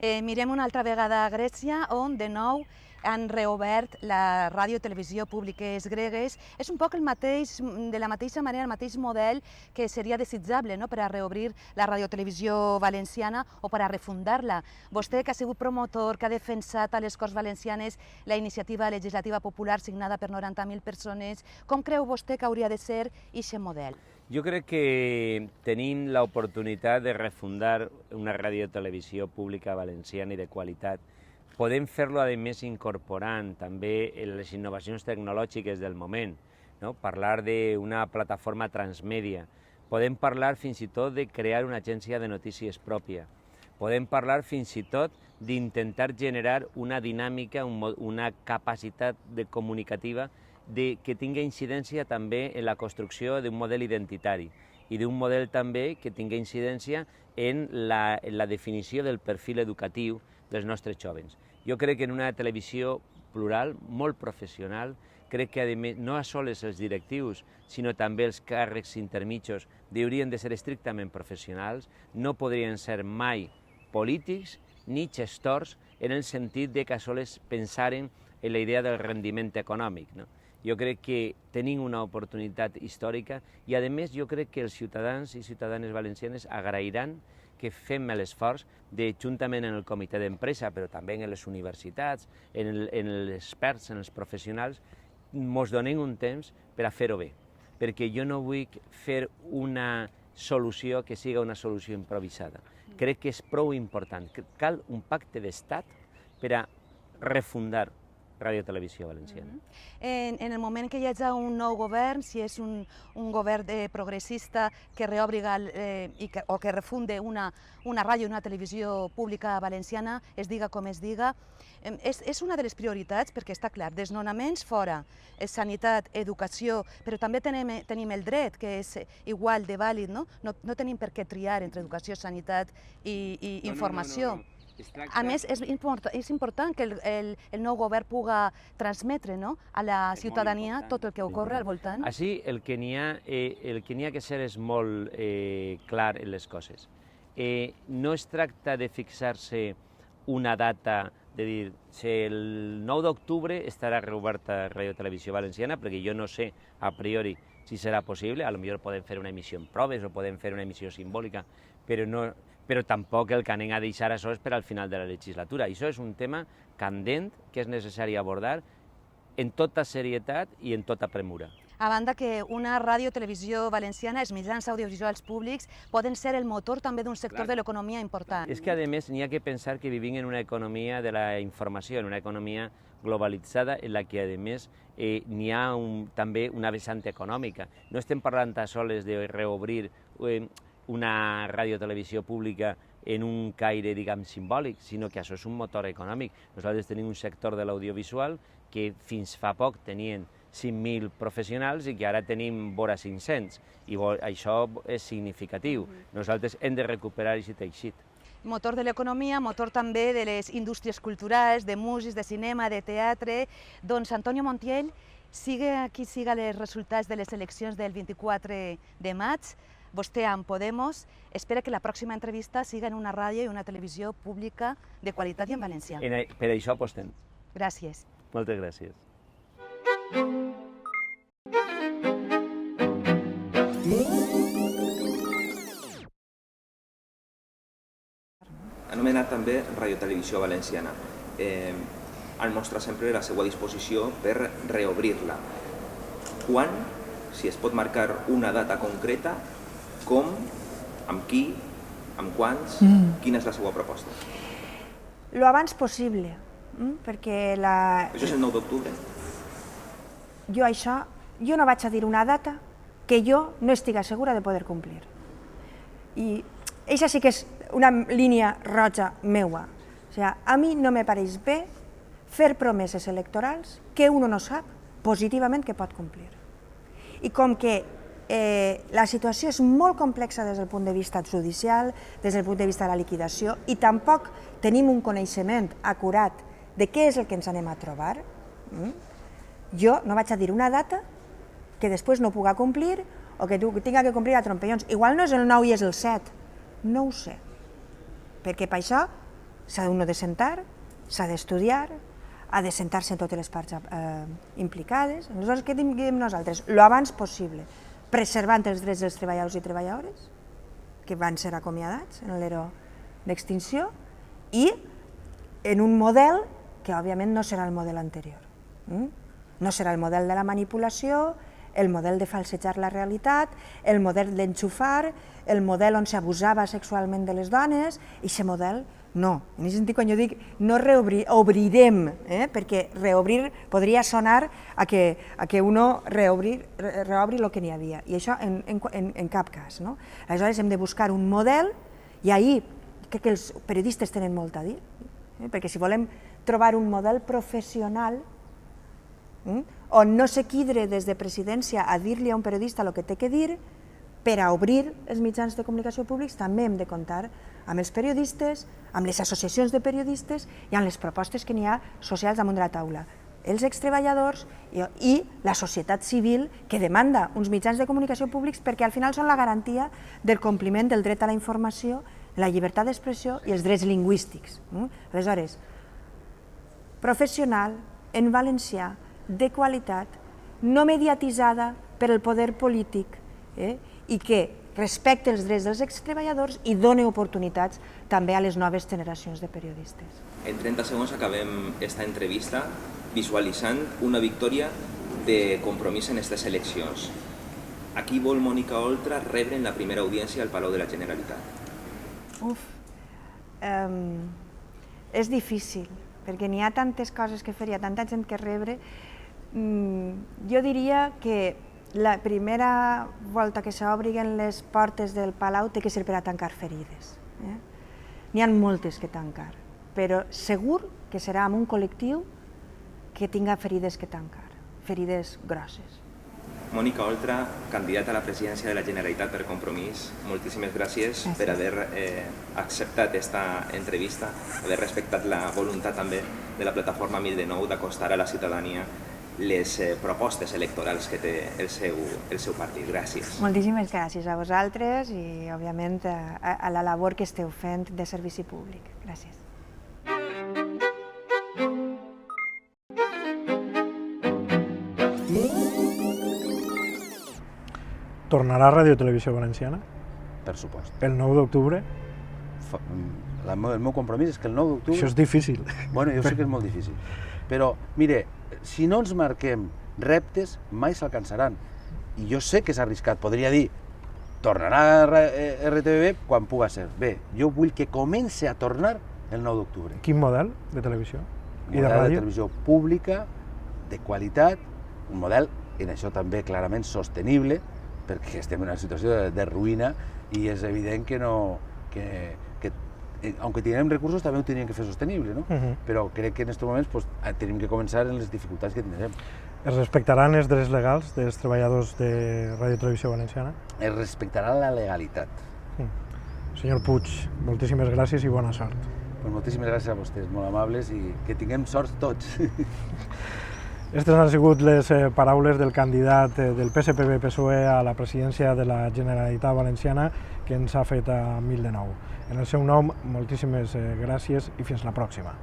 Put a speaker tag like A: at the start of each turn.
A: Mirem una altra vegada a Grècia, on de nou han reobert la ràdio i televisió públiques gregues. És un poc el mateix, de la mateixa manera, el mateix model que seria desitjable per a reobrir la radiotelevisió valenciana o per a refundar-la. Vostè, que ha sigut promotor, que ha defensat a les Corts Valencianes la iniciativa legislativa popular signada per 90.000 persones, com creu vostè que hauria de ser aquest model?
B: Jo crec que tenim l'oportunitat de refundar una radiotelevisió pública valenciana i de qualitat. Podem fer-lo, a més, incorporant també les innovacions tecnològiques del moment, parlar d'una plataforma transmèdia. Podem parlar fins i tot de crear una agència de notícies pròpia. Podem parlar fins i tot d'intentar generar una dinàmica, una capacitat comunicativa que tingui incidència també en la construcció d'un model identitari i d'un model també que tingui incidència en la definició del perfil educatiu dels nostres jovens. Jo crec que en una televisió plural, molt professional, crec que a més no sols els directius, sinó també els càrrecs intermitjos haurien de ser estrictament professionals, no podrien ser mai polítics ni gestors en el sentit que sols pensaren en la idea del rendiment econòmic. Jo crec que tenim una oportunitat històrica i, a més, jo crec que els ciutadans i ciutadanes valencianes agrairan que fem l'esforç de, juntament en el comitè d'empresa, però també en les universitats, en els experts, en els professionals, ens donem un temps per a fer-ho bé, perquè jo no vull fer una solució que siga una solució improvisada. Crec que és prou important. Cal un pacte d'estat per a refundar Ràdio Televisió Valenciana.
A: En el moment que hi hagi un nou govern, si és un govern progressista que reobri o que refunde una ràdio i una televisió pública valenciana, es diga com es diga, és una de les prioritats, perquè està clar, desnonaments fora, sanitat, educació, però també tenim el dret, que és igual de vàlid, no tenim per què triar entre educació, sanitat i informació. A més, és important que el nou govern pugui transmetre a la ciutadania tot el que ocorre al voltant.
B: Així, el que n'hi ha que ser és molt clar en les coses. No es tracta de fixar-se una data, de dir, el 9 d'octubre estarà reoberta Ràdio Televisió Valenciana, perquè jo no sé a priori si serà possible, potser podem fer una emissió en proves o podem fer una emissió simbòlica, però tampoc el que anem a deixar això és per al final de la legislatura. Això és un tema candent que és necessari abordar en tota serietat i en tota premura.
A: A banda que una ràdio, televisió valenciana, els mitjans audiovisuals públics poden ser el motor també d'un sector de l'economia important.
B: És que, a més, n'hi ha que pensar que vivim en una economia de la informació, en una economia globalitzada en la que, a més, n'hi ha també una vessant econòmica. No estem parlant tan sols de reobrir una radiotelevisió pública en un caire, diguem, simbòlic, sinó que això és un motor econòmic. Nosaltres tenim un sector de l'audiovisual que fins fa poc tenien 5.000 professionals i que ara tenim vora 500, i això és significatiu. Nosaltres hem de recuperar aquest teixit.
A: Motor de l'economia, motor també de les indústries culturals, de músics, de cinema, de teatre. Doncs, Antonio Montiel, siga qui siga els resultats de les eleccions del 24 de maig, vostè amb Podemos espera que la pròxima entrevista siga en una ràdio i una televisió pública de qualitat i en valencià.
B: Per això apostem.
A: Gràcies.
B: Moltes gràcies.
C: Anomenat també Radiotelevisió Valenciana. Han mostrat sempre la seva disposició per reobrir-la. Quan, si es pot marcar una data concreta, com, amb qui, amb quants, quina és la seva proposta?
D: Lo abans possible, perquè
C: Això és el 9 d'octubre?
D: Jo no vaig a dir una data que jo no estigui segura de poder complir. I això sí que és una línia roja meua. O sigui, a mi no me pareix bé fer promeses electorals que uno no sap positivament que pot complir. I com que la situació és molt complexa des del punt de vista judicial, des del punt de vista de la liquidació, i tampoc tenim un coneixement acurat de què és el que ens anem a trobar, jo no vaig a dir una data que després no puga complir o que tinga que complir a trompellons. Igual no és el 9 i és el 7, no ho sé, perquè per això s'ha d'uno de sentar, s'ha d'estudiar, ha de sentar-se en totes les parts implicades. Aleshores, què diem nosaltres? Lo abans possible, preservant els drets dels treballadors i treballadores, que van ser acomiadats en l'era d'extinció, i en un model que, òbviament, no serà el model anterior. No serà el model de la manipulació, el model de falsejar la realitat, el model d'enxufar, el model on s'abusava sexualment de les dones, i aquest model no. En aquest sentit, quan jo dic no obrirem, perquè reobrir podria sonar a que uno reobri el que n'hi havia, i això en cap cas. Aleshores hem de buscar un model, i ahir crec que els periodistes tenen molt a dir, perquè si volem trobar un model professional on no s'equidre des de presidència a dir-li a un periodista el que té que dir, per a obrir els mitjans de comunicació públics també hem de comptar amb els periodistes, amb les associacions de periodistes i amb les propostes que n'hi ha socials damunt de la taula. Els extreballadors i la societat civil que demanda uns mitjans de comunicació públics perquè al final són la garantia del compliment del dret a la informació, la llibertat d'expressió i els drets lingüístics. Aleshores, professional, en valencià, de qualitat, no mediatitzada per el poder polític, i que respecte els drets dels extreballadors i doni oportunitats també a les noves generacions de periodistes.
C: En 30 segons acabem esta entrevista visualitzant una victòria de Compromís en aquestes eleccions. A qui vol Mònica Oltra rebre en la primera audiència al Palau de la Generalitat?
D: És difícil, perquè n'hi ha tantes coses que fer, hi ha tanta gent que rebre. Jo diria que la primera volta que s'obrin les portes del Palau té que ser per a tancar ferides. N'hi ha moltes que tancar, però segur que serà amb un col·lectiu que tinga ferides que tancar, ferides grosses.
C: Mònica Oltra, candidata a la presidència de la Generalitat per Compromís, moltíssimes gràcies per haver acceptat aquesta entrevista, haver respectat la voluntat també de la plataforma 1009 d'acostar a la ciutadania les propostes electorals que té el seu partit. Gràcies.
D: Moltíssimes gràcies a vosaltres i, òbviament, a la labor que esteu fent de servici públic. Gràcies.
E: Tornarà a Ràdio Televisió Valenciana?
F: Per supost.
E: El 9 d'octubre?
F: El meu compromís és que el 9 d'octubre...
E: Això és difícil.
F: Bueno, jo sé que és molt difícil. Però, mire, si no ens marquem reptes, mai s'alcançaran. I jo sé que és arriscat. Podria dir, tornarà a RTBB quan puga ser. Bé, jo vull que comenci a tornar el 9 d'octubre.
E: Quin model de televisió?
F: Un model de televisió pública, de qualitat, un model, en això també clarament sostenible, perquè estem en una situació de ruïna i és evident que no... aunque tinguem recursos també ho teníem que fer sostenible, no? Però crec que en aquests moments tenim que començar en les dificultats que tindrem.
E: Es respectaran els drets legals dels treballadors de Ràdio Televisió Valenciana?
F: Es respectarà la legalitat.
E: Senyor Puig, moltíssimes gràcies i bona sort.
F: Moltíssimes gràcies a vostès, molt amables, i que tinguem sort tots.
E: Aquestes han sigut les paraules del candidat del PSPB-PSOE a la presidència de la Generalitat Valenciana que ens ha fet a 1009. En el seu nom, moltíssimes gràcies i fins la pròxima.